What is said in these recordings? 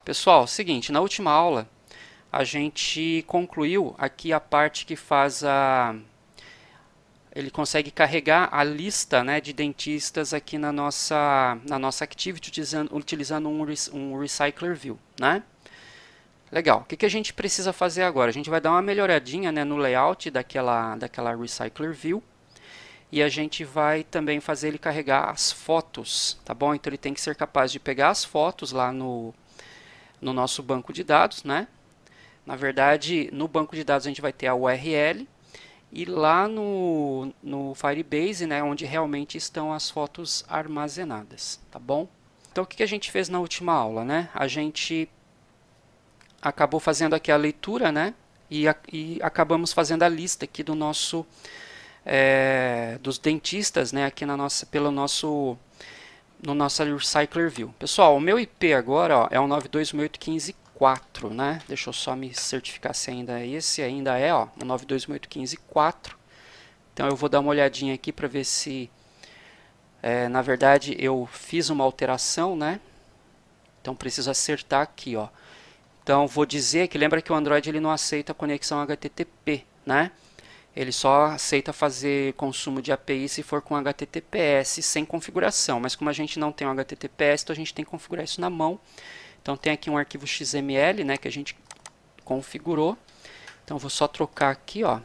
Pessoal, seguinte, na última aula a gente concluiu aqui a parte que faz ele consegue carregar a lista, né, de dentistas aqui na nossa Activity utilizando um Recycler View, né? Legal. O que a gente precisa fazer agora? A gente vai dar uma melhoradinha, né, no layout daquela Recycler View. E a gente vai também fazer ele carregar as fotos, tá bom? Então ele tem que ser capaz de pegar as fotos lá no nosso banco de dados, né? Na verdade, no banco de dados a gente vai ter a URL e lá no Firebase, né, onde realmente estão as fotos armazenadas, tá bom? Então o que a gente fez na última aula, né? A gente acabou fazendo aqui a leitura, né? E acabamos fazendo a lista aqui do nosso dos dentistas, né? Aqui no nosso Recycler View. Pessoal, o meu IP agora ó, é o 92.168.15.4, né? Deixa eu só me certificar se ainda é esse. Ainda é, ó, o 92.168.15.4. Então eu vou dar uma olhadinha aqui para ver se, na verdade, eu fiz uma alteração, né? Então preciso acertar aqui, ó. Então vou dizer que lembra que o Android ele não aceita conexão HTTP, né? Ele só aceita fazer consumo de API se for com HTTPS sem configuração. Mas como a gente não tem um HTTPS, então a gente tem que configurar isso na mão. Então tem aqui um arquivo XML, né, que a gente configurou. Então vou só trocar aqui, ó,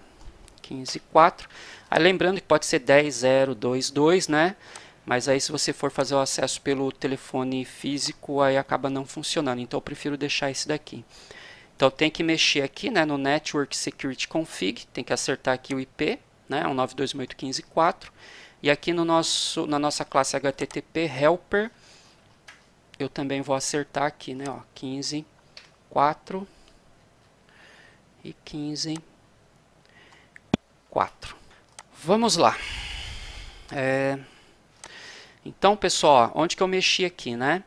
15.4. Aí lembrando que pode ser 10.0.2.2, né? Mas aí se você for fazer o acesso pelo telefone físico, aí acaba não funcionando. Então eu prefiro deixar esse daqui. Então tem que mexer aqui, né, no Network Security Config, tem que acertar aqui o IP, né, 192.168.15.4. E aqui na nossa classe HTTP Helper, eu também vou acertar aqui, né, ó, 15.4 e 15.4. Vamos lá. Então, pessoal, onde que eu mexi aqui, né?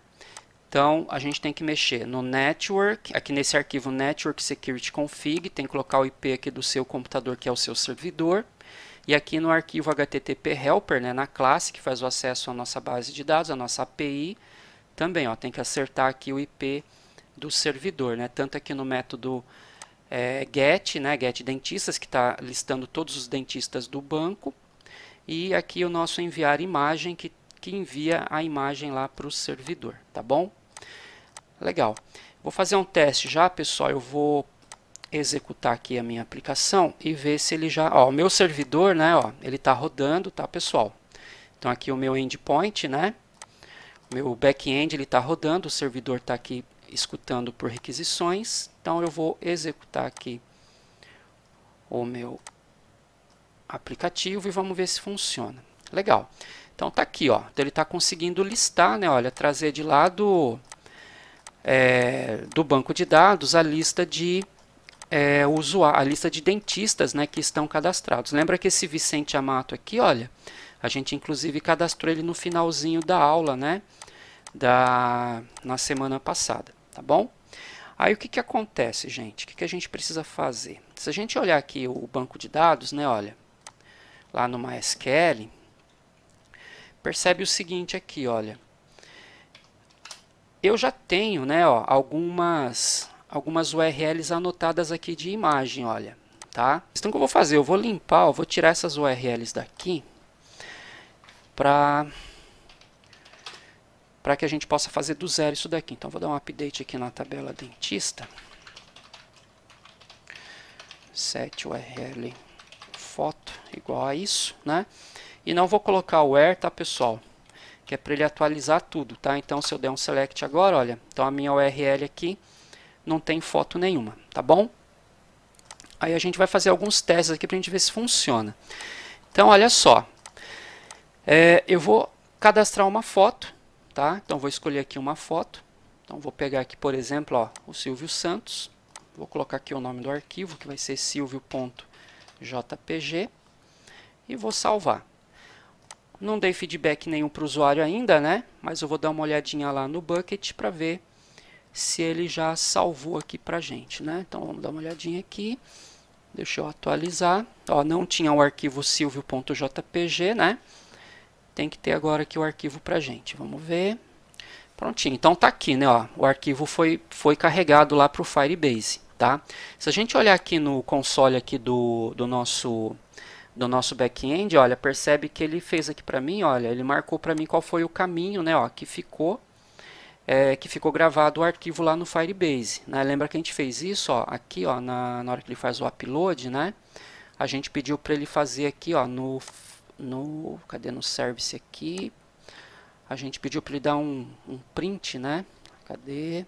Então, a gente tem que mexer no Network, aqui nesse arquivo Network Security Config, tem que colocar o IP aqui do seu computador, que é o seu servidor. E aqui no arquivo HTTP Helper, né, na classe que faz o acesso à nossa base de dados, à nossa API, também ó, tem que acertar aqui o IP do servidor, né, tanto aqui no método get, né, get dentistas, que está listando todos os dentistas do banco, e aqui o nosso enviar imagem, que envia a imagem lá para o servidor, tá bom? Legal. Vou fazer um teste já, pessoal. Eu vou executar aqui a minha aplicação e ver se ele já... Ó, o meu servidor, né, ó, ele está rodando, tá, pessoal? Então aqui o meu endpoint, né? O meu back-end ele está rodando, o servidor está aqui escutando por requisições. Então eu vou executar aqui o meu aplicativo e vamos ver se funciona. Legal. Então tá aqui, ó. Então, ele está conseguindo listar, né? Olha, trazer de lá do banco de dados a lista de a lista de dentistas, né, que estão cadastrados. Lembra que esse Vicente Amato aqui, olha, a gente inclusive cadastrou ele no finalzinho da aula, né, na semana passada, tá bom? Aí o que acontece, gente? O que a gente precisa fazer? Se a gente olhar aqui o banco de dados, né, olha, lá no MySQL, percebe o seguinte aqui, olha. Eu já tenho, né, ó, algumas URLs anotadas aqui de imagem, olha, tá? Então o que eu vou fazer? Eu vou limpar, eu vou tirar essas URLs daqui para que a gente possa fazer do zero isso daqui. Então vou dar um update aqui na tabela dentista. Set URL foto igual a isso, né? E não vou colocar o where, tá, pessoal? Que é para ele atualizar tudo, tá? Então se eu der um select agora, olha, então a minha URL aqui não tem foto nenhuma, tá bom? Aí a gente vai fazer alguns testes aqui para a gente ver se funciona. Então olha só, eu vou cadastrar uma foto, tá? Então vou escolher aqui uma foto. Então vou pegar aqui, por exemplo, ó, o Silvio Santos. Vou colocar aqui o nome do arquivo, que vai ser silvio.jpg, e vou salvar. Não dei feedback nenhum para o usuário ainda, né? Mas eu vou dar uma olhadinha lá no bucket para ver se ele já salvou aqui para a gente, né? Então vamos dar uma olhadinha aqui. Deixa eu atualizar. Ó, não tinha o arquivo silvio.jpg, né? Tem que ter agora aqui o arquivo para a gente. Vamos ver. Prontinho, então tá aqui, né? Ó, o arquivo foi carregado lá para o Firebase, tá? Se a gente olhar aqui no console aqui do nosso back-end, olha, percebe que ele fez aqui para mim, olha, ele marcou para mim qual foi o caminho, né? Ó, que ficou gravado o arquivo lá no Firebase, né? Lembra que a gente fez isso, ó, aqui, ó, na hora que ele faz o upload, né? A gente pediu para ele fazer aqui, ó, cadê no service aqui? A gente pediu para ele dar um print, né? Cadê?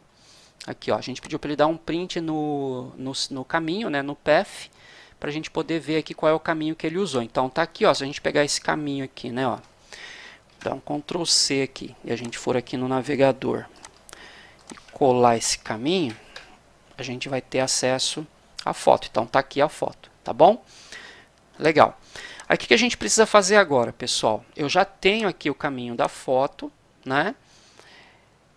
Aqui, ó, a gente pediu para ele dar um print no caminho, né? No path, para a gente poder ver aqui qual é o caminho que ele usou. Então tá aqui, ó, se a gente pegar esse caminho aqui, né? Ó, dá um Ctrl C aqui e a gente for aqui no navegador e colar esse caminho, a gente vai ter acesso à foto. Então tá aqui a foto, tá bom? Legal. Aí o que a gente precisa fazer agora, pessoal? Eu já tenho aqui o caminho da foto, né?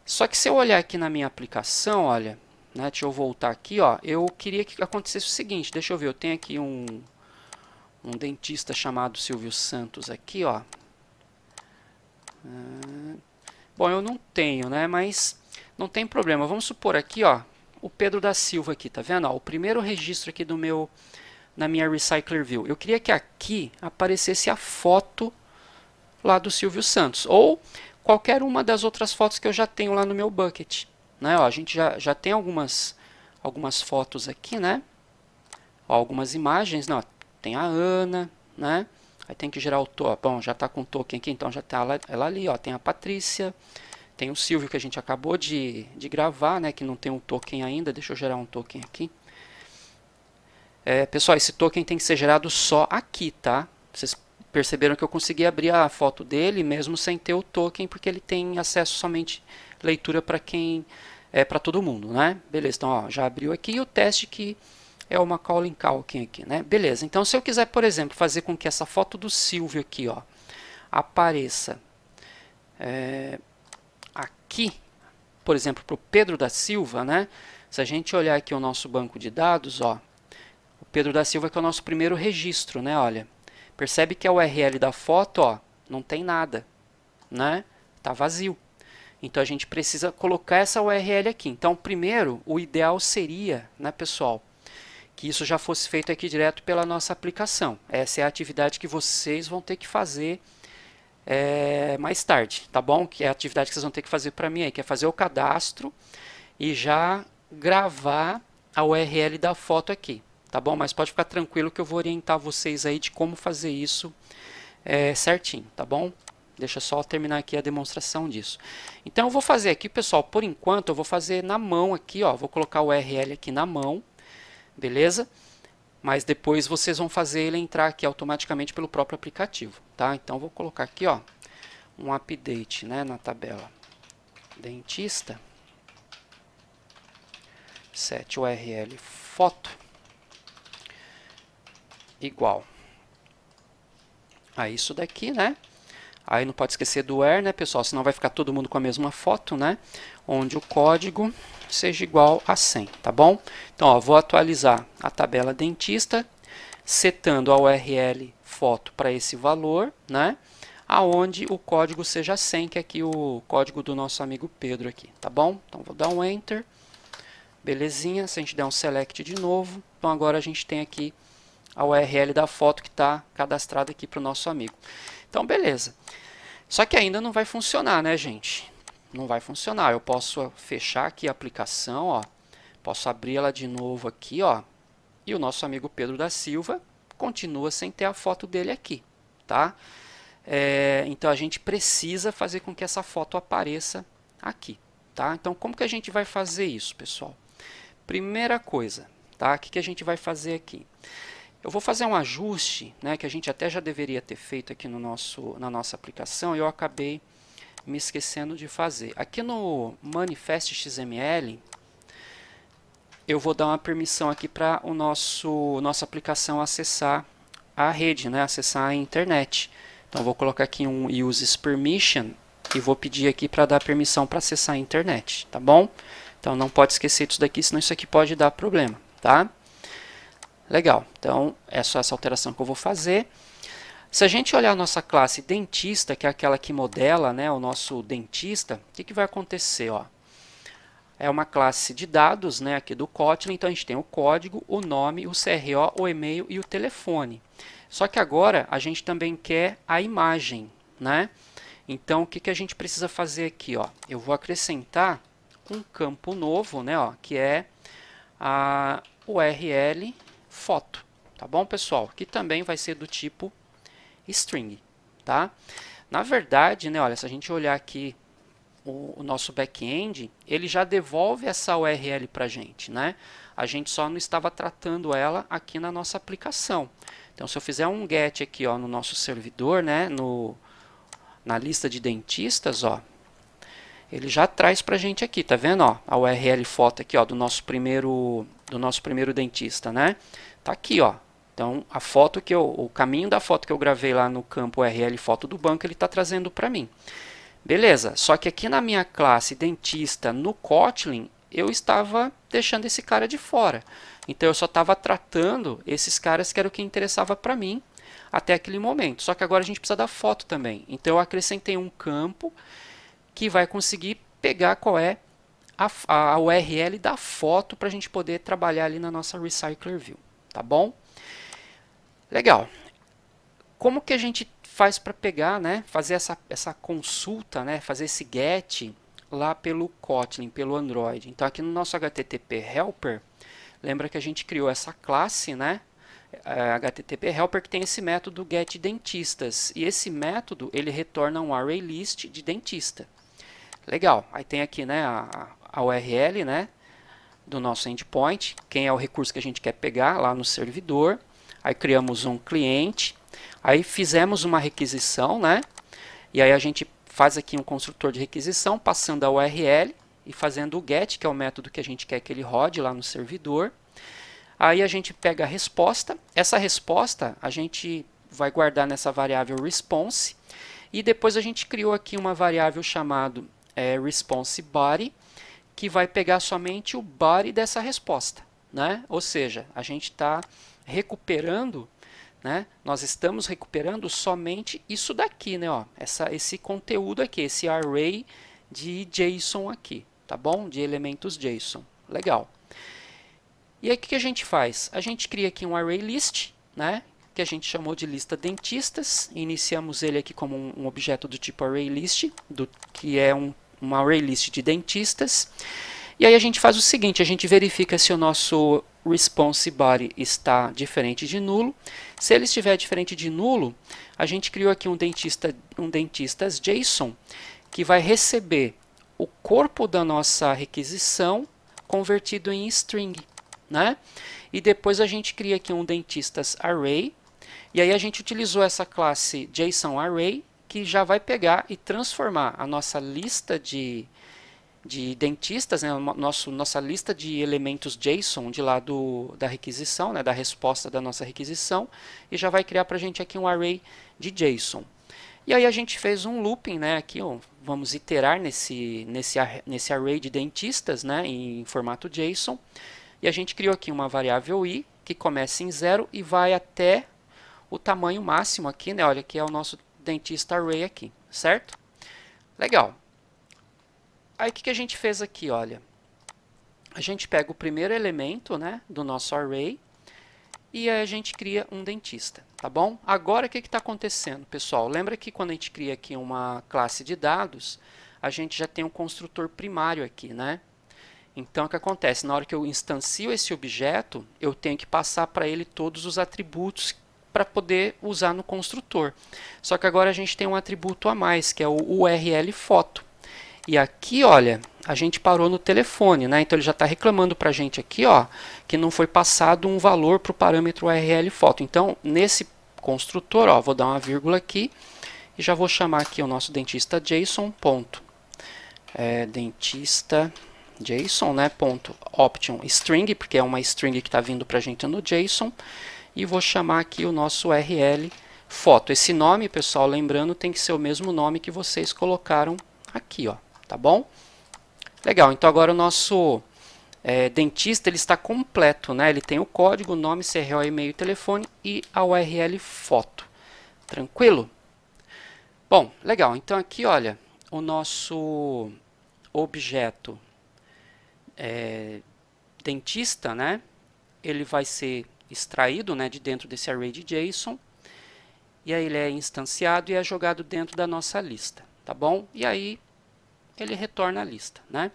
Só que se eu olhar aqui na minha aplicação, olha, né? Deixa eu voltar aqui, ó. Eu queria que acontecesse o seguinte, deixa eu ver, eu tenho aqui um dentista chamado Silvio Santos aqui, ó. Bom, eu não tenho, né? Mas não tem problema. Vamos supor aqui, ó, o Pedro da Silva aqui, tá vendo? Ó, o primeiro registro aqui na minha Recycler View. Eu queria que aqui aparecesse a foto lá do Silvio Santos, ou qualquer uma das outras fotos que eu já tenho lá no meu bucket, né? Ó, a gente já tem algumas fotos aqui, né? Ó, algumas imagens, né? Ó, tem a Ana, né? Aí tem que gerar o token. Bom, já está com o token aqui, então já está ela ali, ó. Tem a Patrícia, tem o Silvio que a gente acabou de gravar, né? Que não tem um token ainda. Deixa eu gerar um token aqui. Pessoal, esse token tem que ser gerado só aqui, tá? Vocês perceberam que eu consegui abrir a foto dele mesmo sem ter o token, porque ele tem acesso somente leitura para para todo mundo, né? Beleza, então ó, já abriu aqui e o teste que é o Macaulay Culkin aqui, né? Beleza, então se eu quiser, por exemplo, fazer com que essa foto do Silvio aqui, ó, apareça aqui, por exemplo, para o Pedro da Silva, né? Se a gente olhar aqui o nosso banco de dados, ó, o Pedro da Silva que é o nosso primeiro registro, né? Olha, percebe que a URL da foto, ó, não tem nada, né? Tá vazio. Então a gente precisa colocar essa URL aqui. Então, primeiro, o ideal seria, né, pessoal, que isso já fosse feito aqui direto pela nossa aplicação. Essa é a atividade que vocês vão ter que fazer mais tarde, tá bom? Que é a atividade que vocês vão ter que fazer para mim aí, que é fazer o cadastro e já gravar a URL da foto aqui, tá bom? Mas pode ficar tranquilo que eu vou orientar vocês aí de como fazer isso certinho, tá bom? Deixa eu só terminar aqui a demonstração disso. Então eu vou fazer aqui, pessoal, por enquanto eu vou fazer na mão aqui, ó, vou colocar o URL aqui na mão, beleza? Mas depois vocês vão fazer ele entrar aqui automaticamente pelo próprio aplicativo, tá? Então vou colocar aqui, ó, um update, né, na tabela dentista, set URL foto igual a isso daqui, né? Aí não pode esquecer do where, né, pessoal? Senão vai ficar todo mundo com a mesma foto, né? Onde o código seja igual a 100, tá bom? Então, ó, vou atualizar a tabela dentista, setando a URL foto para esse valor, né? Aonde o código seja 100, que é aqui o código do nosso amigo Pedro aqui, tá bom? Então, vou dar um Enter. Belezinha. Se a gente der um Select de novo, então agora a gente tem aqui a URL da foto que está cadastrada aqui para o nosso amigo. Então, beleza. Só que ainda não vai funcionar, né, gente? Não vai funcionar. Eu posso fechar aqui a aplicação, ó. Posso abrir ela de novo aqui, ó. E o nosso amigo Pedro da Silva continua sem ter a foto dele aqui, tá? Então, a gente precisa fazer com que essa foto apareça aqui, tá? Então, como que a gente vai fazer isso, pessoal? Primeira coisa, tá? O que a gente vai fazer aqui? Eu vou fazer um ajuste, né, que a gente até já deveria ter feito aqui na nossa aplicação e eu acabei me esquecendo de fazer. Aqui no Manifest XML, eu vou dar uma permissão aqui para nossa aplicação acessar a rede, né, acessar a internet. Então, eu vou colocar aqui um Uses Permission e vou pedir aqui para dar permissão para acessar a internet, tá bom? Então, não pode esquecer disso daqui, senão isso aqui pode dar problema, tá? Legal, então é só essa alteração que eu vou fazer. Se a gente olhar a nossa classe dentista, que é aquela que modela, né, o nosso dentista, o que vai acontecer? Ó? É uma classe de dados, né, aqui do Kotlin, então a gente tem o código, o nome, o CRO, o e-mail e o telefone. Só que agora a gente também quer a imagem, né? Então o que a gente precisa fazer aqui? Ó? Eu vou acrescentar um campo novo, né, ó, que é a URL foto, tá bom, pessoal? Que também vai ser do tipo string, tá? Na verdade, né, olha, se a gente olhar aqui o nosso back-end, ele já devolve essa URL para a gente, né? A gente só não estava tratando ela aqui na nossa aplicação. Então, se eu fizer um get aqui, ó, no nosso servidor, né, na lista de dentistas, ó, ele já traz para a gente aqui, tá vendo? Ó, a URL foto aqui, ó, do nosso primeiro dentista, né? Tá aqui, ó. Então, a foto o caminho da foto que eu gravei lá no campo URL foto do banco, ele está trazendo para mim. Beleza, só que aqui na minha classe dentista no Kotlin, eu estava deixando esse cara de fora. Então, eu só estava tratando esses caras que era o que interessava para mim até aquele momento. Só que agora a gente precisa da foto também. Então, eu acrescentei um campo que vai conseguir pegar qual é a URL da foto para a gente poder trabalhar ali na nossa Recycler View. Tá bom? Legal. Como que a gente faz para pegar, né, fazer essa consulta, né, fazer esse get lá pelo Kotlin, pelo Android? Então, aqui no nosso HTTP Helper, lembra que a gente criou essa classe, né, HTTP Helper, que tem esse método getDentistas. E esse método, ele retorna um array list de dentista. Legal. Aí tem aqui, né, a URL, né, do nosso endpoint, quem é o recurso que a gente quer pegar lá no servidor. Aí criamos um cliente. Aí fizemos uma requisição, né? E aí a gente faz aqui um construtor de requisição, passando a URL e fazendo o get, que é o método que a gente quer que ele rode lá no servidor. Aí a gente pega a resposta. Essa resposta a gente vai guardar nessa variável response. E depois a gente criou aqui uma variável chamada response body, que vai pegar somente o body dessa resposta, né? Ou seja, a gente está recuperando, né? Nós estamos recuperando somente isso daqui, né? Ó, esse conteúdo aqui, esse array de JSON aqui, tá bom? De elementos JSON. Legal. E aí o que a gente faz? A gente cria aqui um array list, né? Que a gente chamou de lista dentistas. Iniciamos ele aqui como um objeto do tipo array list, que é um array list de dentistas. E aí a gente faz o seguinte, a gente verifica se o nosso response body está diferente de nulo. Se ele estiver diferente de nulo, a gente criou aqui um dentistas JSON que vai receber o corpo da nossa requisição convertido em string, né? E depois a gente cria aqui um dentistas array. E aí a gente utilizou essa classe JSON array que já vai pegar e transformar a nossa lista de dentistas, né, nossa lista de elementos JSON de lá da requisição, né, da resposta da nossa requisição, e já vai criar para a gente aqui um array de JSON. E aí a gente fez um looping, né, aqui, ó, vamos iterar nesse array de dentistas, né, em formato JSON, e a gente criou aqui uma variável i que começa em 0 e vai até o tamanho máximo aqui, né, olha, que é o nosso dentista array aqui, certo? Legal. Aí o que a gente fez aqui, olha, a gente pega o primeiro elemento, né, do nosso array e aí a gente cria um dentista, tá bom? Agora o que está acontecendo, pessoal? Lembra que quando a gente cria aqui uma classe de dados, a gente já tem um construtor primário aqui, né? Então o que acontece? Na hora que eu instancio esse objeto, eu tenho que passar para ele todos os atributos para poder usar no construtor. Só que agora a gente tem um atributo a mais, que é o URL foto. E aqui, olha, a gente parou no telefone, né? Então ele já está reclamando para a gente aqui, ó, que não foi passado um valor para o parâmetro URL foto. Então, nesse construtor, ó, vou dar uma vírgula aqui e já vou chamar aqui o nosso dentista JSON ponto. Dentista JSON, né? Ponto option string, porque é uma string que está vindo para a gente no JSON. E vou chamar aqui o nosso URL foto. Esse nome, pessoal, lembrando, tem que ser o mesmo nome que vocês colocaram aqui, ó. Tá bom? Legal, então agora o nosso dentista ele está completo, né? Ele tem o código, o nome, CRO, e-mail, telefone e a URL foto. Tranquilo? Bom, legal. Então aqui, olha, o nosso objeto dentista, né? Ele vai ser extraído, né, de dentro desse array de JSON. E aí ele é instanciado e é jogado dentro da nossa lista, tá bom? E aí ele retorna a lista, né?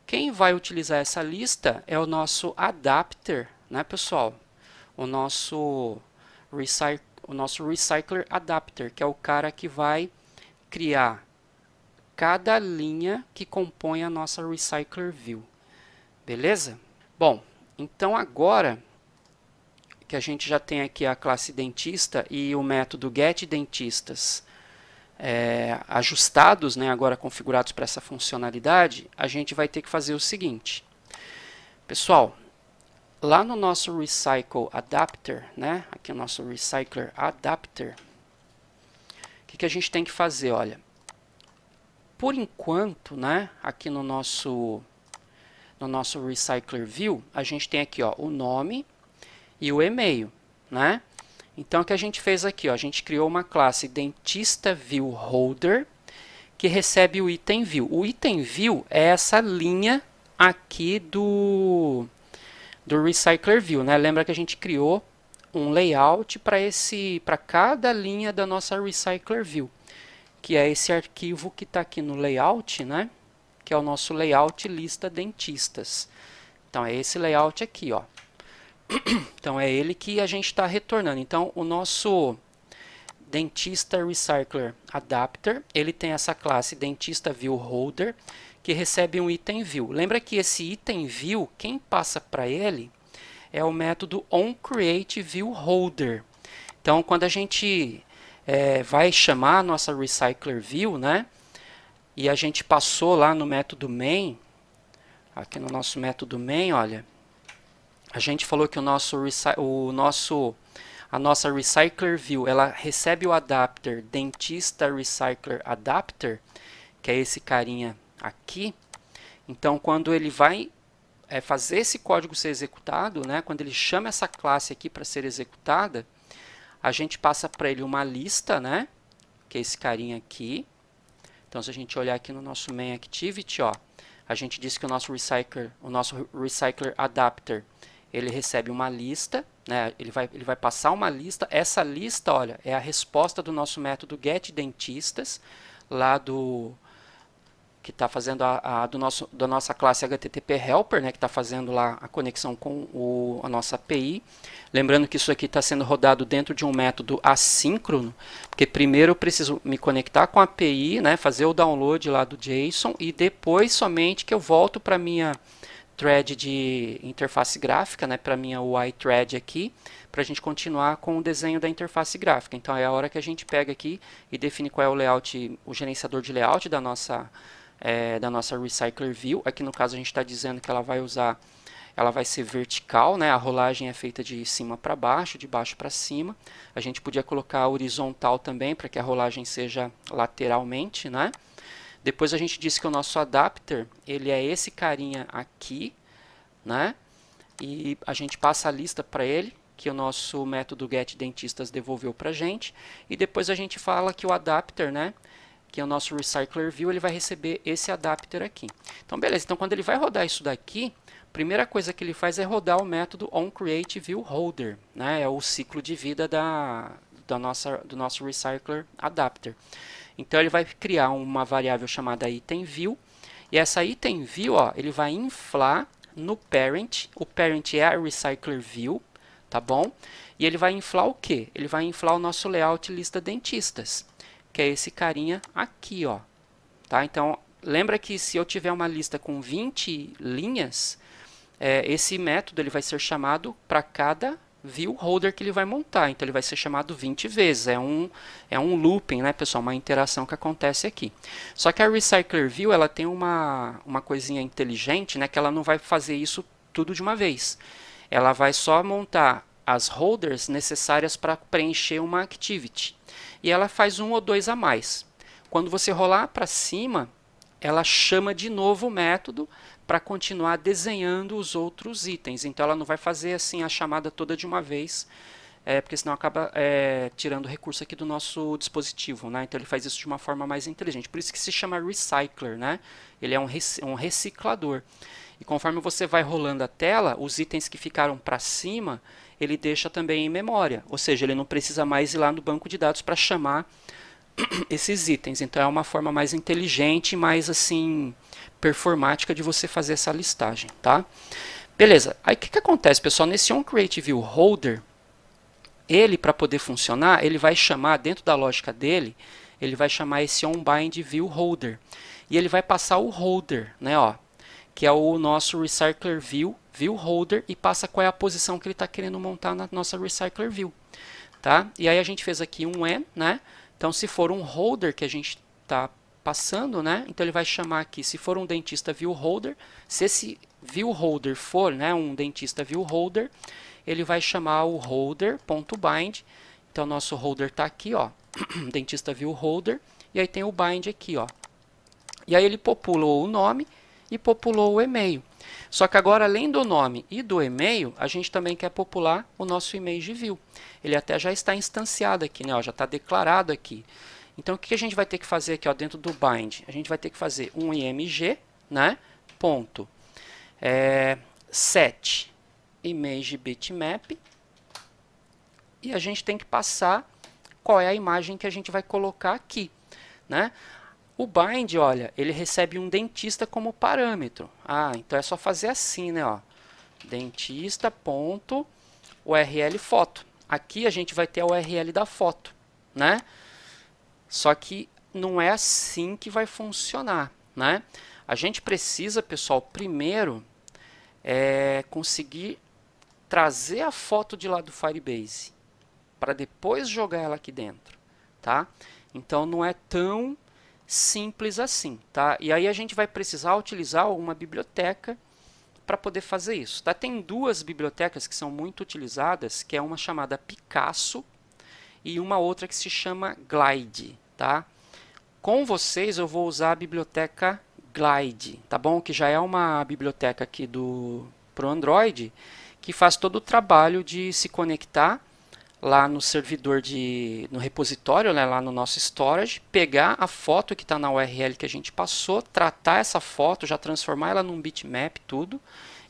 Quem vai utilizar essa lista é o nosso adapter, né, pessoal? O nosso recycler adapter, que é o cara que vai criar cada linha que compõe a nossa recycler view. Beleza? Bom, então agora que a gente já tem aqui a classe dentista e o método getDentistas ajustados, né, agora configurados para essa funcionalidade, a gente vai ter que fazer o seguinte. Pessoal, lá no nosso recycle adapter, né, aqui o nosso recycler adapter, o que a gente tem que fazer? Olha, por enquanto, né, aqui no nosso recycler view, a gente tem aqui, ó, o nome e o e-mail, né? Então o que a gente fez aqui, ó, a gente criou uma classe dentista view holder que recebe o item view. O item view é essa linha aqui do recycler view, né? Lembra que a gente criou um layout para cada linha da nossa recycler view, que é esse arquivo que está aqui no layout, né? Que é o nosso layout lista dentistas. Então é esse layout aqui, ó. Então é ele que a gente está retornando. Então o nosso dentista recycler adapter, ele tem essa classe dentista view holder que recebe um item view. Lembra que esse item view, quem passa para ele é o método onCreateViewHolder. Então quando a gente vai chamar a nossa recycler view, né? E a gente passou lá no método main, aqui no nosso método main, olha, a gente falou que a nossa recycler view, ela recebe o adapter dentista recycler adapter, que é esse carinha aqui. Então, quando ele vai fazer esse código ser executado, né, quando ele chama essa classe aqui para ser executada, a gente passa para ele uma lista, né, que é esse carinha aqui. Então, se a gente olhar aqui no nosso main activity, ó, a gente diz que o nosso recycler adapter, ele recebe uma lista, né? Ele vai passar uma lista. Essa lista, olha, é a resposta do nosso método getDentistas, lá que está fazendo da nossa classe HTTP Helper, né? Que está fazendo lá a conexão com a nossa API. Lembrando que isso aqui está sendo rodado dentro de um método assíncrono, porque primeiro eu preciso me conectar com a API, né? Fazer o download lá do JSON e depois somente que eu volto para a minha thread de interface gráfica, né, para minha UI thread aqui, para a gente continuar com o desenho da interface gráfica. Então é a hora que a gente pega aqui e define qual é o layout, o gerenciador de layout da nossa recycler view. Aqui no caso a gente está dizendo que ela vai ser vertical, né? A rolagem é feita de cima para baixo, de baixo para cima. A gente podia colocar horizontal também para que a rolagem seja lateralmente, né? Depois a gente disse que o nosso adapter, ele é esse carinha aqui, né? E a gente passa a lista para ele, que o nosso método getDentistas devolveu para a gente. E depois a gente fala que o adapter, né? Que é o nosso recycler view, ele vai receber esse adapter aqui. Então, beleza. Então, quando ele vai rodar isso daqui, a primeira coisa que ele faz é rodar o método onCreateViewHolder, né? É o ciclo de vida do nosso recycler adapter. Então ele vai criar uma variável chamada itemView, e essa itemView, ó, ele vai inflar no parent. O parent é a recycler view, tá bom? E ele vai inflar o quê? Ele vai inflar o nosso layout lista dentistas, que é esse carinha aqui, ó. Tá? Então lembra que se eu tiver uma lista com 20 linhas, esse método ele vai ser chamado para cada view holder que ele vai montar. Então ele vai ser chamado 20 vezes. É um looping, né, pessoal? Uma interação que acontece aqui. Só que a recycler view, ela tem uma coisinha inteligente, né, que ela não vai fazer isso tudo de uma vez. Ela vai só montar as holders necessárias para preencher uma activity. E ela faz um ou dois a mais. Quando você rolar para cima, ela chama de novo o método para continuar desenhando os outros itens. Então ela não vai fazer assim a chamada toda de uma vez, porque senão acaba tirando recurso aqui do nosso dispositivo, né? Então ele faz isso de uma forma mais inteligente. Por isso que se chama recycler, né? Ele é um reciclador. E conforme você vai rolando a tela, os itens que ficaram para cima, ele deixa também em memória. Ou seja, ele não precisa mais ir lá no banco de dados para chamar esses itens. Então é uma forma mais inteligente, mais assim performática de você fazer essa listagem, tá? Beleza. Aí o que acontece, pessoal? Nesse onCreateViewHolder, ele, para poder funcionar, ele vai chamar, dentro da lógica dele, ele vai chamar esse onBindViewHolder. E ele vai passar o holder, né, ó, que é o nosso RecyclerViewHolder, e passa qual é a posição que ele está querendo montar na nossa RecyclerView. Tá? E aí a gente fez aqui um when, né? Então, se for um holder que a gente está passando, né? Então ele vai chamar aqui, se for um dentista viewHolder, se esse viewHolder for, né, um dentista viewHolder, ele vai chamar o holder.bind. Então nosso holder está aqui, ó, dentista viewHolder, e aí tem o bind aqui, ó. E aí ele populou o nome e populou o e-mail. Só que agora, além do nome e do e-mail, a gente também quer popular o nosso ImageView. Ele até já está instanciado aqui, né? Ó, já está declarado aqui. Então, o que a gente vai ter que fazer aqui, ó, dentro do bind? A gente vai ter que fazer um img, né? Ponto. Set image bitmap. E a gente tem que passar qual é a imagem que a gente vai colocar aqui, né? O bind, olha, ele recebe um dentista como parâmetro. Ah, então é só fazer assim, né? Ó, dentista.url foto. Aqui a gente vai ter a URL da foto, né? Só que não é assim que vai funcionar, né? A gente precisa, pessoal, primeiro conseguir trazer a foto de lá do Firebase para depois jogar ela aqui dentro, tá? Então não é tão simples assim, tá? E aí a gente vai precisar utilizar uma biblioteca para poder fazer isso, tá? Tem duas bibliotecas que são muito utilizadas, que é uma chamada Picasso e uma outra que se chama Glide, tá? Com vocês eu vou usar a biblioteca Glide, tá bom? Que já é uma biblioteca aqui pro Android, que faz todo o trabalho de se conectar lá no servidor, no repositório, né, lá no nosso storage, pegar a foto que está na URL que a gente passou, tratar essa foto, já transformar ela num bitmap, tudo,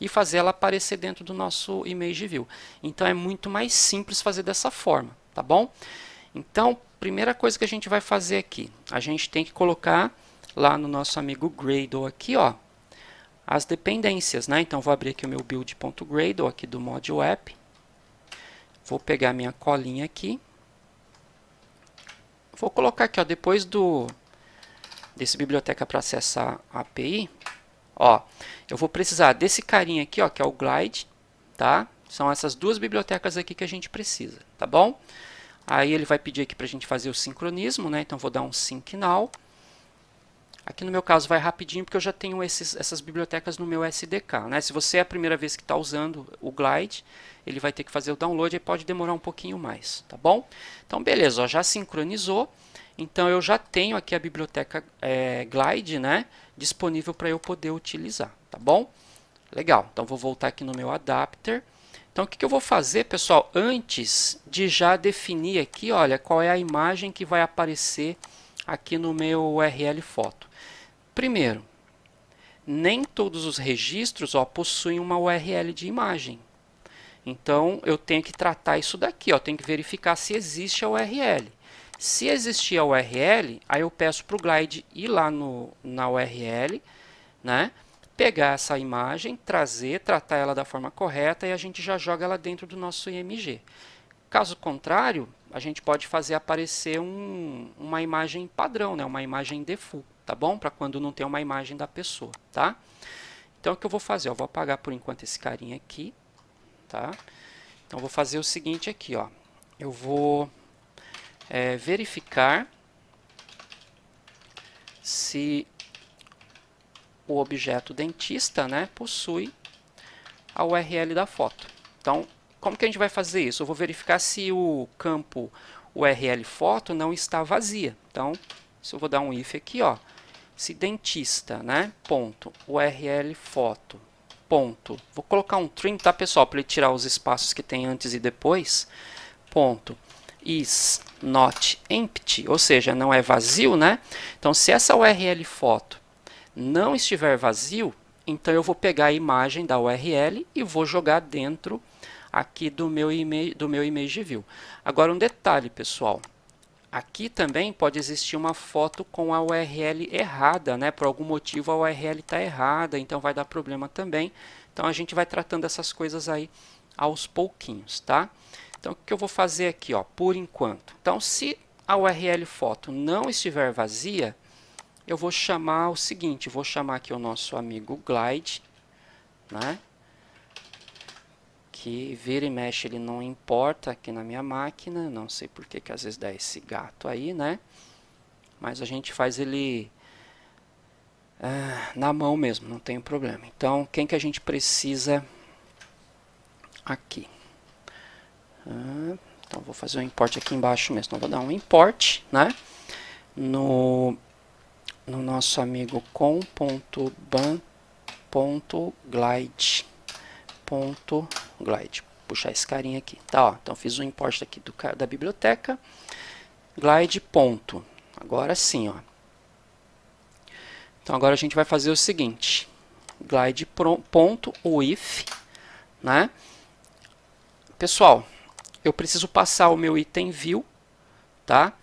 e fazer ela aparecer dentro do nosso ImageView. Então é muito mais simples fazer dessa forma, tá bom? Então, primeira coisa que a gente vai fazer aqui, a gente tem que colocar lá no nosso amigo Gradle aqui, ó, as dependências, né? Então vou abrir aqui o meu build.gradle aqui do Module App. Vou pegar minha colinha aqui. Vou colocar aqui, ó, depois desse biblioteca para acessar a API, ó, eu vou precisar desse carinha aqui, ó, que é o Glide, tá? São essas duas bibliotecas aqui que a gente precisa, tá bom? Aí ele vai pedir aqui para a gente fazer o sincronismo, né? Então vou dar um sync now. Aqui no meu caso vai rapidinho porque eu já tenho essas bibliotecas no meu SDK, né? Se você é a primeira vez que está usando o Glide, ele vai ter que fazer o download e pode demorar um pouquinho mais, tá bom? Então beleza, ó, já sincronizou. Então eu já tenho aqui a biblioteca Glide, né, disponível para eu poder utilizar, tá bom? Legal, então vou voltar aqui no meu adapter. Então o que eu vou fazer, pessoal, antes de já definir aqui, olha, qual é a imagem que vai aparecer aqui no meu URL foto. Primeiro, nem todos os registros, ó, possuem uma URL de imagem. Então, eu tenho que tratar isso daqui, ó, tenho que verificar se existe a URL. Se existir a URL, aí eu peço para o Glide ir lá na URL, né, pegar essa imagem, tratar ela da forma correta e a gente já joga ela dentro do nosso IMG. Caso contrário, a gente pode fazer aparecer uma imagem padrão, né, uma imagem default, tá bom? Para quando não tem uma imagem da pessoa, tá? Então, o que eu vou fazer? Eu vou apagar por enquanto esse carinha aqui, tá? Então, eu vou fazer o seguinte aqui, ó. Eu vou verificar se o objeto dentista, né, possui a URL da foto. Então, como que a gente vai fazer isso? Eu vou verificar se o campo URL foto não está vazia. Então, se eu vou dar um if aqui, ó, se dentista, né, ponto, URL foto, ponto, vou colocar um trim, tá, pessoal, para ele tirar os espaços que tem antes e depois, ponto is not empty, ou seja, não é vazio, né? Então, se essa URL foto não estiver vazio, então eu vou pegar a imagem da URL e vou jogar dentro aqui do meu image view. Agora, um detalhe, pessoal. Aqui também pode existir uma foto com a URL errada, né? Por algum motivo a URL está errada, então vai dar problema também. Então, a gente vai tratando essas coisas aí aos pouquinhos, tá? Então, o que eu vou fazer aqui, ó, por enquanto? Então, se a URL foto não estiver vazia, eu vou chamar o seguinte, vou chamar aqui o nosso amigo Glide, né? Que vira e mexe, ele não importa aqui na minha máquina, não sei por que às vezes dá esse gato aí, né? Mas a gente faz ele na mão mesmo, não tem problema. Então, quem que a gente precisa aqui? Então, vou fazer um import aqui embaixo mesmo. Então, vou dar um import, né? No nosso amigo com.ban.glide. Puxar esse carinha aqui. Tá, ó. Então, fiz um import aqui da biblioteca. Glide. Ponto. Agora sim, ó. Então, agora a gente vai fazer o seguinte. Glide.with, né? Pessoal, eu preciso passar o meu item view, tá?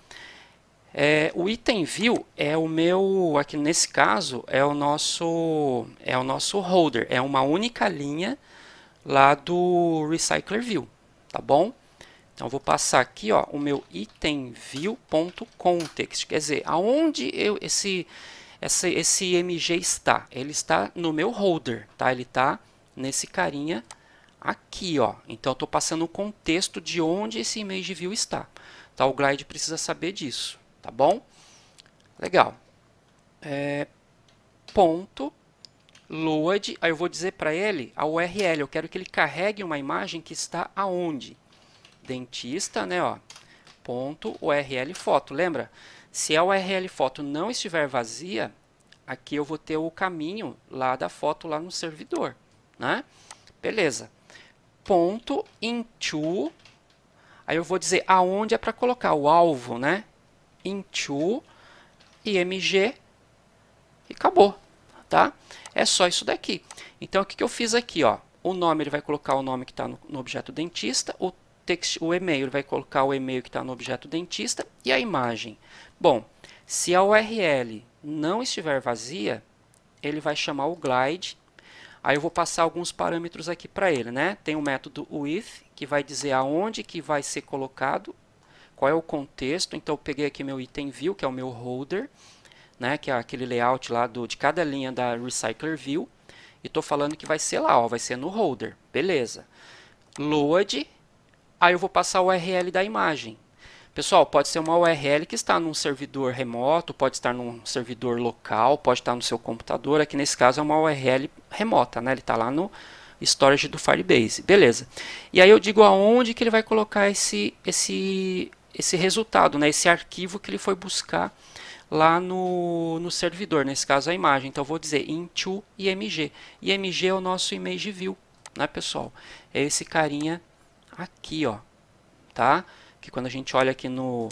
O item view é o meu, aqui nesse caso, é o nosso holder, é uma única linha lá do Recycler View, tá bom? Então, eu vou passar aqui, ó, o meu item view.context, quer dizer, aonde esse MG está? Ele está no meu holder, tá? Ele está nesse carinha aqui, ó. Então, eu estou passando o contexto de onde esse image view está. Tá? O Glide precisa saber disso, tá bom? Legal. Ponto load, aí eu vou dizer para ele a URL. Eu quero que ele carregue uma imagem que está aonde? Dentista, né? Ó. Ponto URL foto. Lembra? Se a URL foto não estiver vazia, aqui eu vou ter o caminho lá da foto lá no servidor, né? Beleza. Ponto into, aí eu vou dizer aonde é para colocar o alvo, né? Into img e acabou, tá? É só isso daqui. Então, o que eu fiz aqui, ó? O nome, ele vai colocar o nome que está no objeto dentista, o e-mail, ele vai colocar o e-mail que está no objeto dentista e a imagem. Bom, se a URL não estiver vazia, ele vai chamar o Glide. Aí eu vou passar alguns parâmetros aqui para ele, né? Tem o método with, que vai dizer aonde que vai ser colocado, qual é o contexto. Então, eu peguei aqui meu item view, que é o meu holder, né? Que é aquele layout lá de cada linha da Recycler View. E estou falando que vai ser lá, ó, vai ser no holder. Beleza. Load. Aí eu vou passar o URL da imagem. Pessoal, pode ser uma URL que está num servidor remoto, pode estar num servidor local, pode estar no seu computador. Aqui nesse caso é uma URL remota, né? Ele está lá no storage do Firebase. Beleza. E aí eu digo aonde que ele vai colocar esse resultado, né? Esse arquivo que ele foi buscar lá no servidor, nesse caso a imagem. Então eu vou dizer into img. Img é o nosso image view, né, pessoal? É esse carinha aqui, ó, tá? Que quando a gente olha aqui no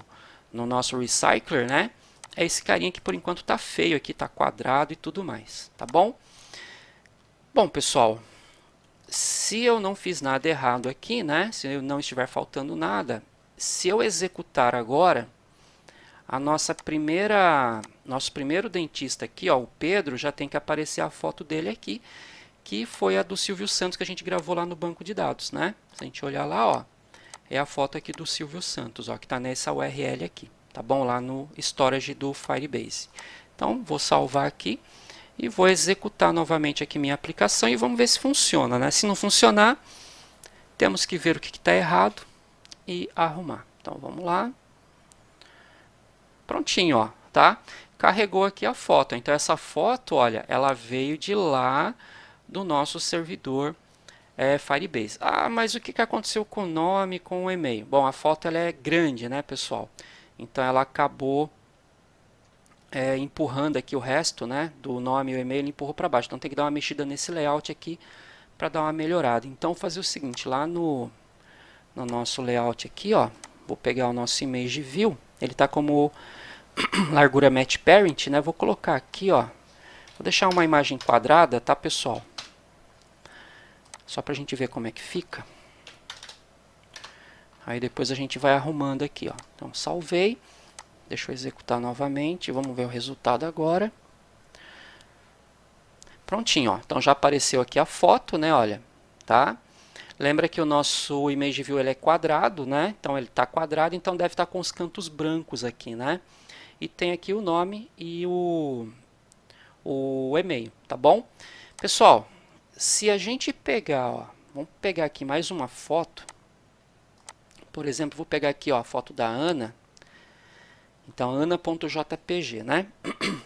nosso recycler, né? É esse carinha que por enquanto tá feio aqui, tá quadrado e tudo mais, tá bom? Bom, pessoal, se eu não fiz nada errado aqui, né? Se eu não estiver faltando nada, se eu executar agora, nosso primeiro dentista aqui, ó, o Pedro, já tem que aparecer a foto dele aqui, que foi a do Silvio Santos que a gente gravou lá no banco de dados, né? Se a gente olhar lá, ó, é a foto aqui do Silvio Santos, ó, que está nessa URL aqui, tá bom? Lá no storage do Firebase. Então, vou salvar aqui e vou executar novamente aqui minha aplicação e vamos ver se funciona, né? Se não funcionar, temos que ver o que está errado e arrumar. Então, vamos lá. Prontinho, ó, tá? Carregou aqui a foto. Então, essa foto, olha, ela veio de lá do nosso servidor Firebase. Ah, mas o que aconteceu com o nome, com o e-mail? Bom, a foto ela é grande, né, pessoal? Então, ela acabou empurrando aqui o resto, né, do nome e o e-mail, ele empurrou para baixo. Então, tem que dar uma mexida nesse layout aqui para dar uma melhorada. Então, fazer o seguinte, lá no nosso layout aqui, ó, vou pegar o nosso image view, ele está como largura match parent, né? Vou colocar aqui, ó, vou deixar uma imagem quadrada, tá, pessoal? Só para a gente ver como é que fica. Aí depois a gente vai arrumando aqui, ó. Então salvei, deixa eu executar novamente, vamos ver o resultado agora. Prontinho, ó. Então já apareceu aqui a foto, né? Olha, tá? Lembra que o nosso image view ele é quadrado, né? Então ele está quadrado, então deve estar com os cantos brancos aqui, né? E tem aqui o nome e o e-mail, tá bom? Pessoal, se a gente pegar, ó, vamos pegar aqui mais uma foto. Por exemplo, vou pegar aqui, ó, a foto da Ana. Então, ana.jpg, né?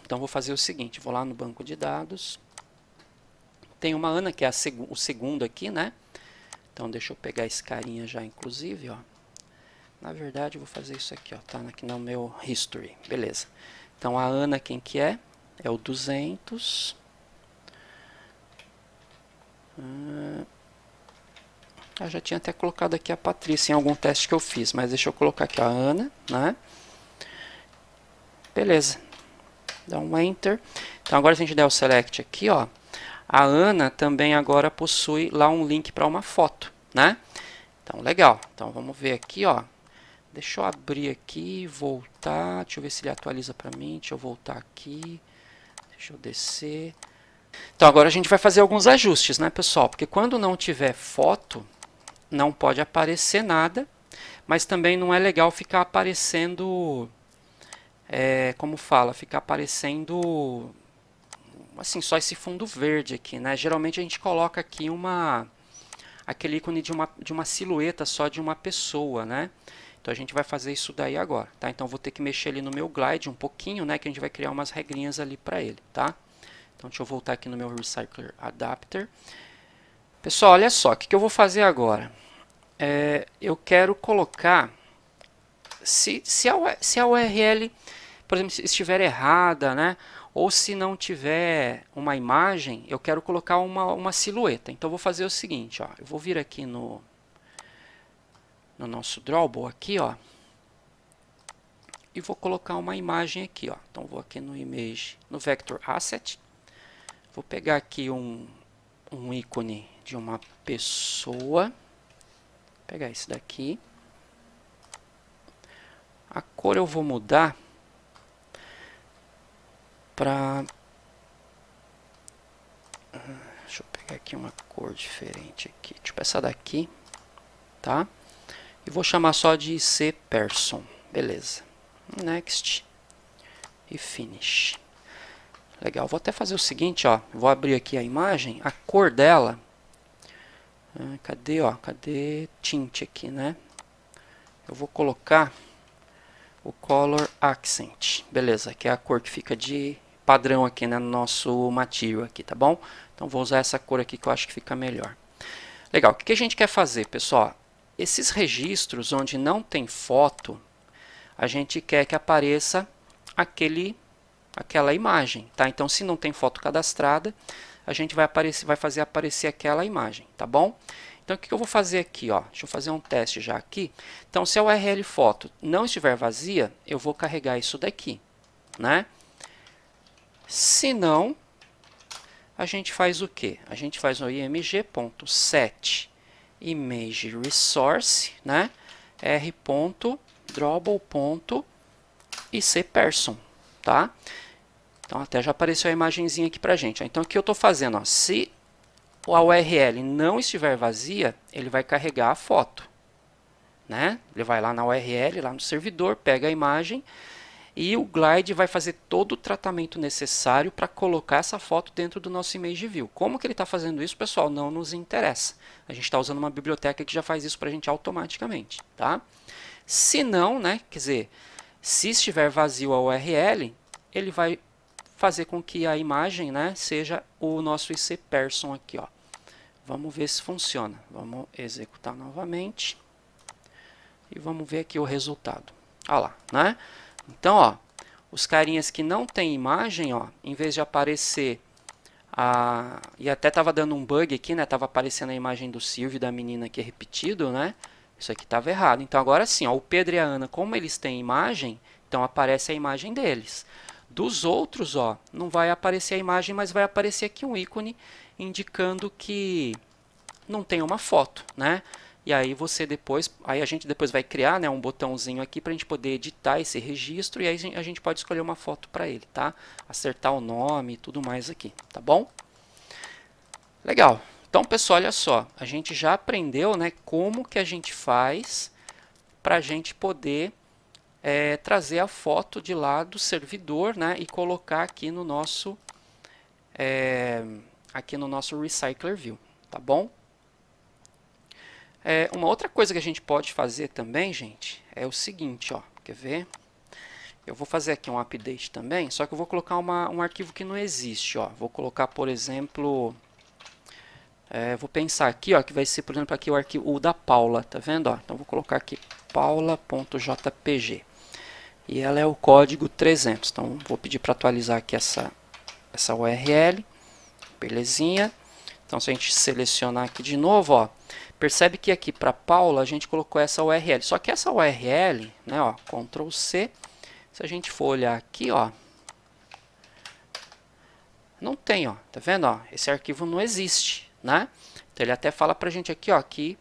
Então vou fazer o seguinte, vou lá no banco de dados. Tem uma Ana que é o segundo aqui, né? Então, deixa eu pegar esse carinha já, inclusive, ó. Na verdade, eu vou fazer isso aqui, ó. Tá aqui no meu history. Beleza. Então, a Ana, quem que é? É o 200. Eu já tinha até colocado aqui a Patrícia em algum teste que eu fiz. Mas deixa eu colocar aqui a Ana, né? Beleza. Dá um Enter. Então, agora se a gente der o Select aqui, ó. A Ana também agora possui lá um link para uma foto, né? Então, legal. Então, vamos ver aqui, ó. Deixa eu abrir aqui, voltar. Deixa eu ver se ele atualiza para mim. Deixa eu voltar aqui. Deixa eu descer. Então, agora a gente vai fazer alguns ajustes, né, pessoal? Porque quando não tiver foto, não pode aparecer nada. Mas também não é legal ficar aparecendo... como fala? Ficar aparecendo... assim, só esse fundo verde aqui, né? Geralmente a gente coloca aqui aquele ícone de uma silhueta só de uma pessoa, né? Então a gente vai fazer isso daí agora, tá? Então vou ter que mexer ali no meu glide um pouquinho, né? Que a gente vai criar umas regrinhas ali para ele, tá? Então deixa eu voltar aqui no meu Recycler Adapter. Pessoal, olha só, o que eu vou fazer agora? Eu quero colocar, se a URL, por exemplo, estiver errada, né? Ou se não tiver uma imagem, eu quero colocar uma silhueta. Então, eu vou fazer o seguinte, ó. Eu vou vir aqui no nosso drawable aqui, ó. E vou colocar uma imagem aqui, ó. Então, vou aqui no Image, no Vector Asset. Vou pegar aqui um ícone de uma pessoa. Vou pegar esse daqui. A cor eu vou mudar para... deixa eu pegar aqui uma cor diferente aqui. Tipo essa daqui, tá? E vou chamar só de IC Person. Beleza. Next. E Finish. Legal. Vou até fazer o seguinte, ó. Vou abrir aqui a imagem. A cor dela... cadê, ó? Cadê tint aqui, né? Eu vou colocar o Color Accent. Beleza. Que é a cor que fica de padrão aqui, né, no nosso material aqui, tá bom? Então vou usar essa cor aqui que eu acho que fica melhor. Legal, o que a gente quer fazer, pessoal? Esses registros onde não tem foto, a gente quer que apareça aquela imagem, tá? Então se não tem foto cadastrada, a gente vai fazer aparecer aquela imagem, tá bom? Então o que eu vou fazer aqui, ó? Deixa eu fazer um teste já aqui. Então se a URL foto não estiver vazia, eu vou carregar isso daqui, né? Se não, a gente faz o quê? A gente faz o img.set image resource, né? r.drawable.icperson, tá? Então até já apareceu a imagenzinha aqui pra gente. Então o que eu estou fazendo? Ó, se a URL não estiver vazia, ele vai carregar a foto, né? Ele vai lá na URL, lá no servidor, pega a imagem. E o Glide vai fazer todo o tratamento necessário para colocar essa foto dentro do nosso Image View. Como que ele está fazendo isso, pessoal? Não nos interessa. A gente está usando uma biblioteca que já faz isso para a gente automaticamente, tá? Se não, né, quer dizer, se estiver vazio a URL, ele vai fazer com que a imagem, né, seja o nosso IC Person aqui, ó. Vamos ver se funciona. Vamos executar novamente. E vamos ver aqui o resultado. Olha lá, né? Então, ó, os carinhas que não tem imagem, ó, em vez de aparecer e até estava dando um bug aqui, né? Tava aparecendo a imagem do Silvio e da menina aqui repetido, né? Isso aqui estava errado. Então, agora sim, ó, o Pedro e a Ana, como eles têm imagem, então aparece a imagem deles. Dos outros, ó, não vai aparecer a imagem, mas vai aparecer aqui um ícone indicando que não tem uma foto, né? E aí a gente depois vai criar, né, um botãozinho aqui para a gente poder editar esse registro e aí a gente pode escolher uma foto para ele, tá? Acertar o nome e tudo mais aqui, tá bom? Legal. Então, pessoal, olha só, a gente já aprendeu, né, como que a gente faz para a gente poder trazer a foto de lá do servidor, né, e colocar aqui no nosso Recycler View, tá bom? Uma outra coisa que a gente pode fazer também, gente, é o seguinte, ó, quer ver? Eu vou fazer aqui um update também, só que eu vou colocar um arquivo que não existe, ó. Vou colocar, por exemplo, vou pensar aqui, ó, que vai ser, por exemplo, aqui o arquivo da Paula, tá vendo? Ó? Então vou colocar aqui paula.jpg e ela é o código 300. Então vou pedir para atualizar aqui essa URL, belezinha. Então se a gente selecionar aqui de novo, ó, percebe que aqui para Paula a gente colocou essa URL. Só que essa URL, né, ó, Ctrl C, se a gente for olhar aqui, ó, não tem, ó, tá vendo? Ó, esse arquivo não existe, né? Então ele até fala pra gente aqui, ó, que